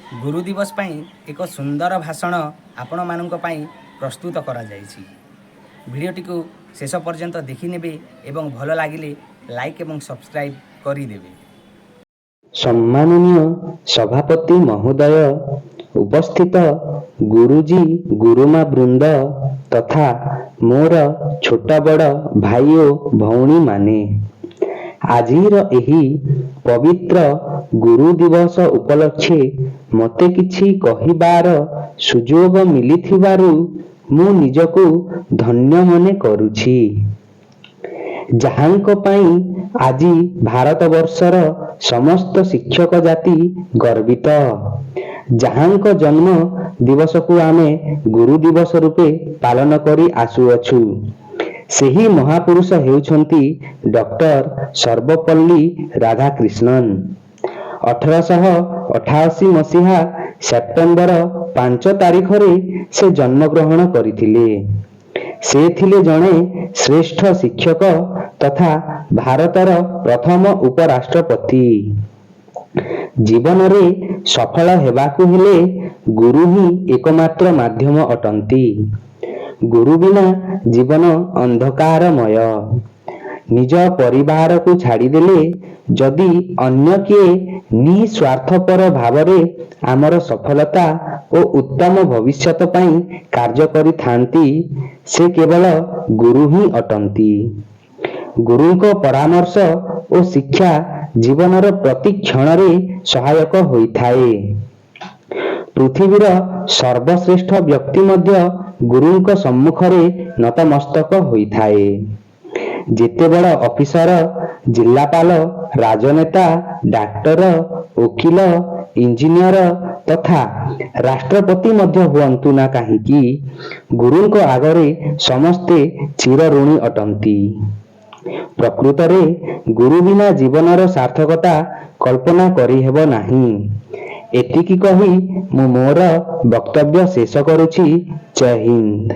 गुरु दिवस पाई एक सुंदर भाषण आपण मानक पाई प्रस्तुत करा जायछि। भिडियोटी को शेष पर्यंत देखिनेबे एवं भल लागिले लाइक एवं सब्सक्राइब करिदेबे। सम्माननीय सभापति महोदय, उपस्थित गुरुजी गुरुमा वृंद तथा मोर छोट बड़ भाई और भौणी माने, आजिर एही पवित्र गुरु दिवस उपलक्षे मते किछि कहिबार सुजोग मिलिथिबारु मु निजको धन्य मने करुछि। जाहांको पाई आजी भारत वर्षर समस्त शिक्षक जाति गर्वित, जाहांको जन्म दिवस को आमे गुरु दिवस रूपे पालन करी आसुअछु, सेही महापुरुष हेउछंती डॉक्टर सर्वपल्ली राधाकृष्णन। 1888 मसीहा सेप्टेम्बर 5 तारिखरे से जन्म ग्रहण करिथिले। से थिले जणे श्रेष्ठ शिक्षक तथा भारतर प्रथम उपराष्ट्रपति। जीवन रे सफल हेबाकु हेले गुरु ही एकमात्र माध्यम अटंती। गुरु बिना जीवन अंधकारमय। निज परिवार को छाड़ी देले जदि अन्य किए निस्वार्थपर भावरे आमर सफलता और उत्तम भविष्यत पाई कार्य करि थांती, से केवल गुरु ही अटंती। गुरुको परामर्श और शिक्षा जीवनर प्रति क्षण रे सहायक होइथाए। पृथ्वीर सर्वश्रेष्ठ व्यक्ति मध्य गुरुଙ୍କ सम्मुखरे नतमस्तक होइथाए। जेते बड़ ऑफिसर, जिल्लापाल, राजनेता, डाक्टर, वकील, इंजीनियर तथा राष्ट्रपति मध्य हुअंतु ना काहीकि गुरुଙ୍କ आगरे समस्ते चिर ऋणी अटंती। प्रकृत रे गुरु बिना जीवनर सार्थकता कल्पना करि हेबो नाही। एतिकी कही मु मोर वक्तव्य शेष करुछि। जय हिंद।